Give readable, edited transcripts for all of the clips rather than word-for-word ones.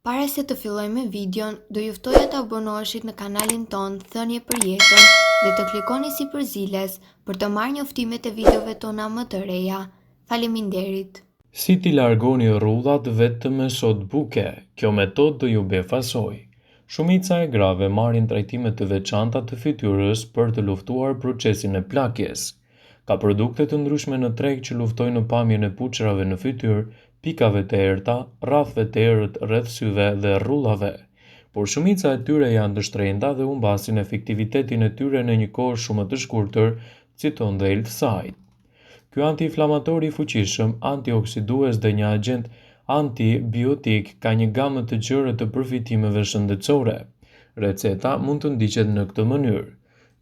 Para se të fillojmë me videon, do ju ftoja të abonoheshit në kanalin ton Thënie për Jetën dhe të klikoni si përziles për të marrë njoftimet e videove tona më të reja. Faleminderit. Si t'i largoni rrullat vetëm me sotbuke? Kjo metodë do ju befasoj. Shumica e grave marrin trajtime të veçanta të fytyrës për të luftuar procesin e plakjes. Ka produkte të ndryshme në treg që luftojnë pamjen e puçrave në fytyrë, pikave të errta, rrafëve të errët rreth syve dhe rrullave. Por shumica e tyre janë të shtrenjta dhe humbasin efektivitetin e tyre në një kohë shumë të shkurtër, citon dhe Elfside. Ky antiinflamator i fuqishëm, antioksidues dhe një agent antibiotik ka një gamë të gjerë të përfitimeve shëndetësore. Receta mund të ndiqet në këtë mënyrë.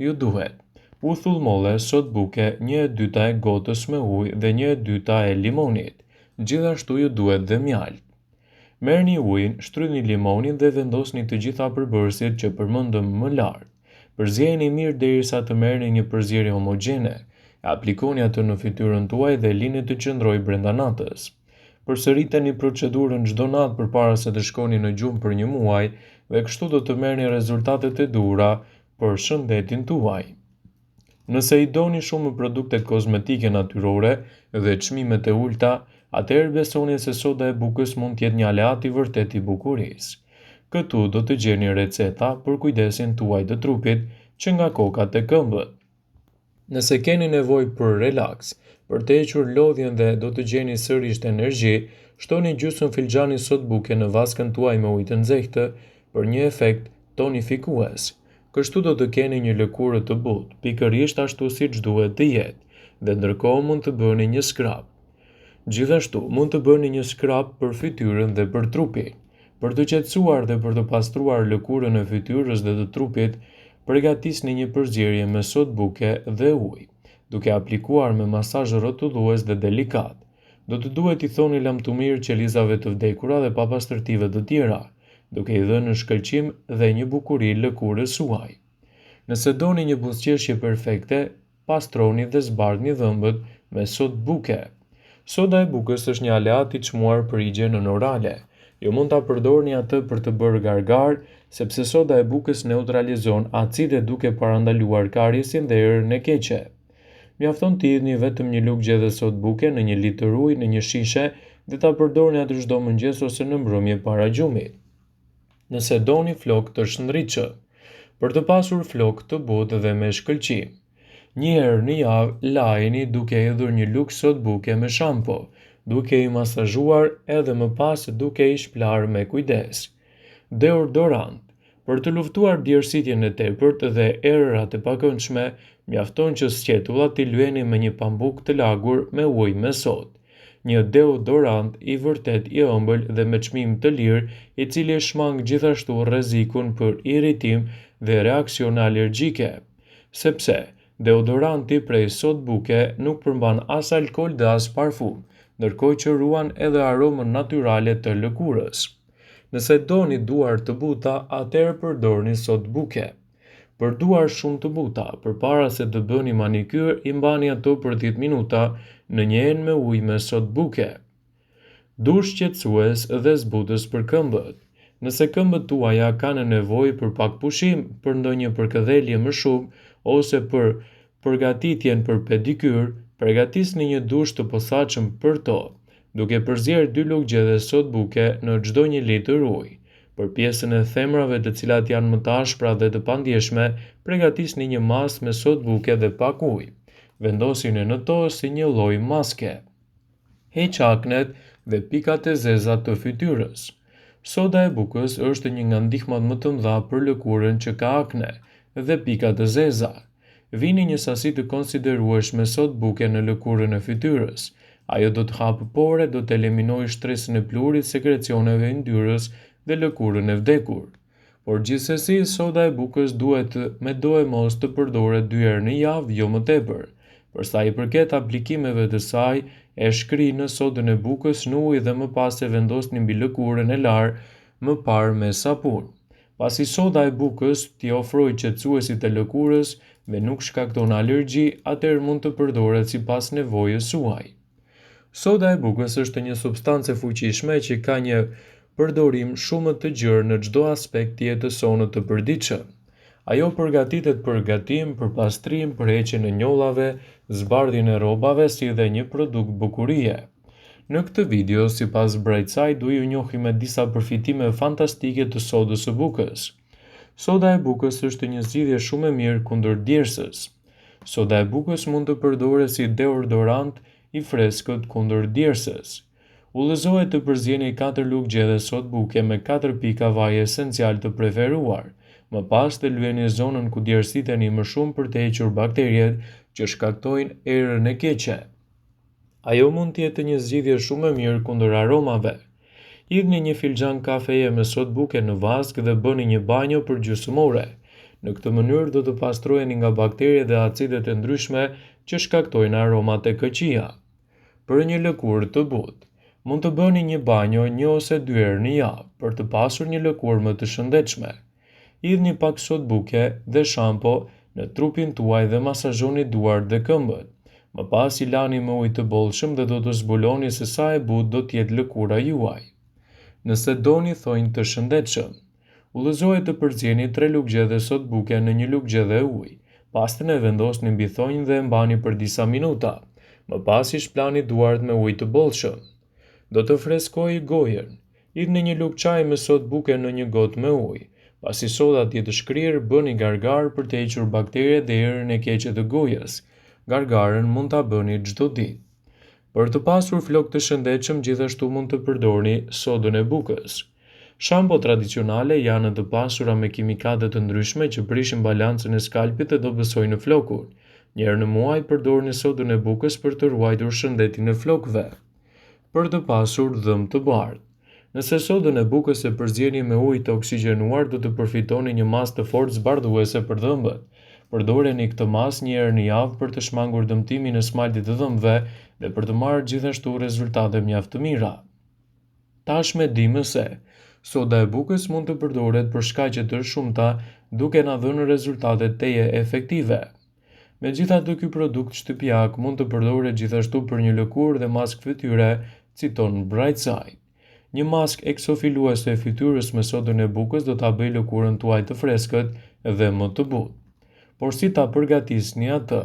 Ju duhet uthull molle sotbuke, 1/2 e gotës me ujë dhe 1/2 e limonit. Gjithashtu ju duhet dhe mjaltë. Merrni ujin, shtrydhni limonin dhe vendosni të gjitha përbërësit që përmendëm më lart. Përzjeheni mirë derisa të merrni një përzierje homogjene. Aplikoni atë në fytyrën tuaj dhe lini të qëndrojë brenda natës. Përsëriteni procedurën çdo natë përpara se të shkoni në gjumë për një muaj dhe kështu do të merrni rezultatet e duhura për shëndetin tuaj. Nëse i doni shumë produkte kozmetike natyrore dhe çmimet e ulta, atëherë besoni se soda e bukës mund të jetë një aleat i vërtet i bukurisë. Këtu do të gjeni receta për kujdesin tuaj të trupit që nga kokat e këmbët. Nëse keni nevojë për relaks, për të hequr lodhjen dhe do të gjeni sërish energji, shtoni gjysmë filxhani sotbuke në vaskën tuaj me ujë të nxehtë për një efekt tonifikues. Kështu do të keni një lëkurë të butë, pikërisht ashtu siç duhet të jetë, dhe ndërkohë mund të bëni një skrap. Gjithashtu, mund të bëni një skrap për fytyrën dhe për trupin. Për të qetësuar dhe për të pastruar lëkurën e fytyrës dhe të trupit, përgatisni një përzierje me sotbuke dhe ujë, duke aplikuar me masazh rrotullues dhe delikat. Do të duhet i thoni lamtumir qelizave të vdekura dhe papastërtive të tjera, duke i dhënë shkëlqim dhe një bukuri lëkurës suaj. Nëse doni një buzëqeshje perfekte, pastroni dhe zbardhni dhëmbët me sotbuke. Soda e bukës është një aleat i çmuar për higjienën orale. Ju mund ta përdorni atë për të bërë gargar, sepse soda e bukës neutralizon acidet duke parandaluar kariesin dhe erën e keqe. Mjafton të hidhni vetëm një lugë gjedhe sotbuke në 1 litër ujë në një shishe dhe ta përdorni atë çdo mëngjes ose në mbrëmje para gjumit. Nëse doni flokë të shëndritshëm, për të pasur flokë të butë dhe me shkëlqim, një herë në javë lajini duke hedhur një lugë sotbuke me shampo, duke i masazhuar edhe më pas duke i shplar me kujdes. Deodorant. Për të luftuar bjerësitjen e tepërt dhe erërat e pakëndshme, mjafton që sqetullat t'i lyeni me një pambuk të lagur me ujë me sodë. Një deodorant i vërtet i ëmbël dhe me çmim të lirë, i cili shmang gjithashtu rrezikun për irritim dhe reaksione alergjike, sepse deodoranti prej sotbuke nuk përmban as alkool dhe as parfum, ndërkohë që ruan edhe aromën natyrale të lëkurës. Nëse doni duar të buta, atëherë përdorni sotbuke. Për duar shumë të buta, përpara se të bëni manikyr, i mbani ato për 10 minuta në një enë me ujë me sotbuke. Dush qetësues dhe zbutës për këmbët. Nëse këmbët tuaja kanë nevojë për pak pushim, për ndonjë përkëdhelje më shumë ose për përgatitjen për pedikyr, përgatisni një dush të posaçëm për to, duke përzier 2 lugë gjedhe sotbuke në çdo 1 litër ujë. Për pjesën e themrave të cilat janë më të ashpra dhe të pandjeshme, përgatisni një masë me sotbuke dhe pak ujë. Vendosini në to si një lloj maske. Heq aknet dhe pikat e zeza të fytyrës. Soda e bukës është një nga ndihmat më të mëdha për lëkurën që ka akne dhe pikat e zeza. Vini një sasi të konsiderueshme sotbuke në lëkurën e fytyrës. Ajo do të hapë pore, do të eliminojë stresin e pluhurit, sekrecioneve yndyrës dhe lëkurën e vdekur. Por gjithsesi, soda e bukës duhet me do e mos të përdoret 2 herë në javë, jo më tepër. Për sa i përket aplikimeve të saj, e shkrini sodën e bukës në ujë dhe më pas e vendosni mbi lëkurën e larë më parë me sapun. Pasi soda e bukës t'i ofrojë qetësuesit e lëkurës dhe nuk shkakton alergji, atëherë mund të përdoret sipas nevojës suaj. Soda e bukës është një substancë fuqishme që ka një përdorim shumë të gjerë në çdo aspekt të jetës sonë të përditshme. Ajo përgatitet për gatim, për pastrim, për heqjen e njollave, zbardhjen e rrobave si dhe një produkt bukurie. Në këtë video, sipas Brightside, do ju njohim me disa përfitime fantastike të sodës së bukës. Soda e bukës është një zgjidhje shumë e mirë kundër djersës. Soda e bukës mund të përdoret si deodorant i freskët kundër djersës. Udhëzohet të përzjeni 4 lugë gjelle sodë buke me 4 pika vaj esencial të preferuar. Më pas të lyeni zonën ku djersiteni më shumë për të hequr bakteriet që shkaktojnë erën e keqe. Ajo mund të jetë një zgjidhje shumë e mirë kundër aromave. Hidhni një filxhan kafeje me sodë buke në vask dhe bëni një banjo përgjysmore. Në këtë mënyrë do të pastroheni nga bakteriet dhe acidet e ndryshme që shkaktojnë aromat e këqija. Për një lëkurë të butë, mund të bëni një banjo 1 ose 2 herë në javë për të pasur një lëkurë më të shëndetshme. Hidhni pak sodë buke dhe shampo në trupin tuaj dhe masazhoni duart dhe këmbët. Më pas i lani me ujë të bollshëm dhe do të zbuloni se sa e butë do të jetë lëkura juaj. Nëse doni thonjë të shëndetshëm, udhëzohet të përzieni 3 lugë gjelle sodë buke në një lugë gjelle ujë. Pastën e vendosni mbi thonjë dhe e mbani për disa minuta. Më pas i shplani duart me ujë të bollshëm. Do të freskojë gojën. Hidhni një lugë çaji me sodë buke në një gotë me ujë. Pasi soda të jetë shkrirë, bëni gargar për të hequr bakteriet dhe erën e keqe të gojës. Gargarën mund ta bëni çdo ditë. Për të pasur flokë të shëndetshëm, gjithashtu mund të përdorni sodën e bukës. Shampo tradicionale janë të pasura me kimikate të ndryshme që prishin balancën e skalpit dhe dobësojnë flokun. Një herë në muaj përdorni sodën e bukës për të ruajtur shëndetin e flokëve. Për të pasur dhëmbë të bardhë. Nëse sodën e bukës e përzjeni me ujë të oksigjenuar, do të përfitoni një masë të fortë zbardhuese për dhëmbët. Përdoreni këtë masë një herë në javë për të shmangur dëmtimin e smaltit të dhëmbëve dhe për të marrë gjithashtu rezultate mjaft të mira. Tashmë dimë se soda e bukës mund të përdoret për shkaqe të shumta, duke na dhënë rezultate teje efektive. Megjithatë, ky produkt shtëpiak mund të përdoret gjithashtu për një lëkurë dhe maskë fytyre, citon Brightside. Një maskë eksofiluese e fytyrës me sodën e bukës do ta bëjë lëkurën tuaj të freskët dhe më të butë. Por si ta përgatisni atë?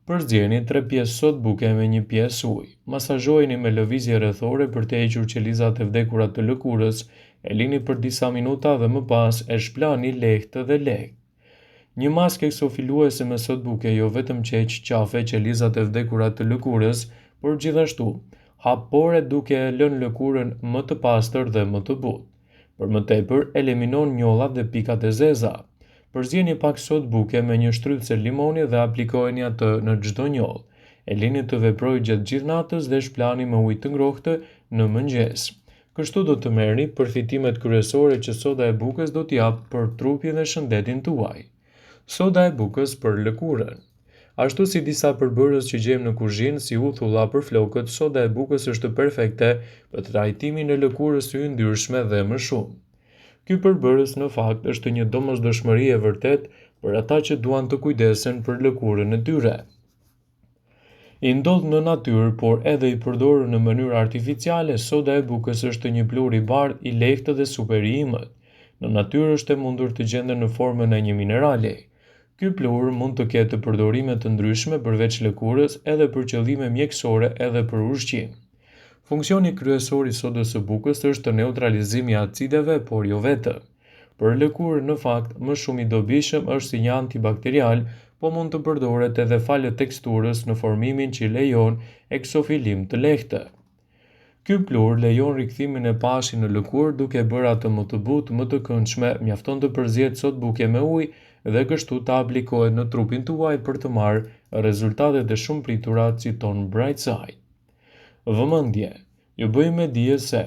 Përzjeni 3 pjesë sodë buke me 1 pjesë ujë. Masazhojeni me lëvizje rrethore për të hequr qelizat e vdekura të lëkurës, e lini për disa minuta dhe më pas e shplani lehtë dhe lehtë. Një maskë eksofiluese me sodë buke jo vetëm që heq qafe qelizat e vdekura të lëkurës, por gjithashtu hap pore duke e lënë lëkurën më të pastër dhe më të butë. Për më tepër, eliminon njollat dhe pikat e zeza. Përzjeni pak sodë buke me një shtrydhce limoni dhe aplikojeni atë në çdo njollë. E lini të veprojë gjatë gjithë natës dhe shplani me ujë të ngrohtë në mëngjes. Kështu do të merrni përfitimet kryesore që soda e bukës do t'i japë për trupin dhe shëndetin tuaj. Soda e bukës për lëkurën. Ashtu si disa përbërës që gjejmë në kuzhinë si uthulla për flokët, soda e bukës është perfekte për trajtimin e lëkurës së yndyrshme dhe më shumë. Ky përbërës në fakt është një domosdoshmëri e vërtet për ata që duan të kujdesen për lëkurën e tyre. I ndodh në natyrë, por edhe i përdorur në mënyrë artificiale, soda e bukës është një plur i bardhë, i lehtë dhe super i imët. Në natyrë është e mundur të gjendet në formën e një minerali. Ky plur mund të ketë përdorime të ndryshme përveç lëkurës, edhe për qëllime mjekësore edhe për ushqim. Funksioni kryesor i sodës së bukës është neutralizimi i acideve, por jo vetëm. Për lëkurë, në fakt, më shumë i dobishëm është si një antibakterial, po mund të përdoret edhe falet teksturës në formimin që lejon eksofilim të lehtë. Ky plur lejon rikthimin e pashit në lëkurë duke bërë atë më të butë, më të këndshme, mjafton të përzihet sodë buke me ujë dhe kështu ta aplikohet në trupin tuaj për të marrë rezultatet e shumë pritura, citon Brightside. Vëmendje, ju bëj me dije se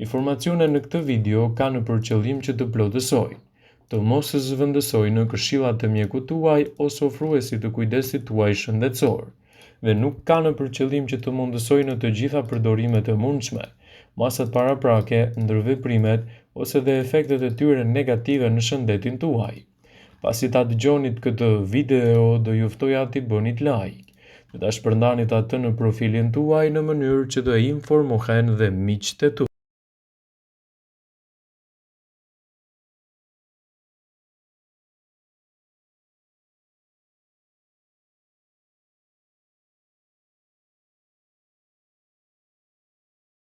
informacionet në këtë video kanë për qëllim që të plotësojnë, të mos zëvendësojnë në këshillat e mjekut tuaj ose ofruesit të kujdesit tuaj shëndetësor, dhe nuk kanë për qëllim që të mundësojnë në të gjitha përdorimet e mundshme, masat paraprake, ndërveprimet ose dhe efektet e tyre negative në shëndetin tuaj. Pasi ta dëgjonit këtë video, do ju ftoja t'i bënit like, dhe ta shpërndanit atë në profilin tuaj në mënyrë që do informohen dhe miqtë tuaj.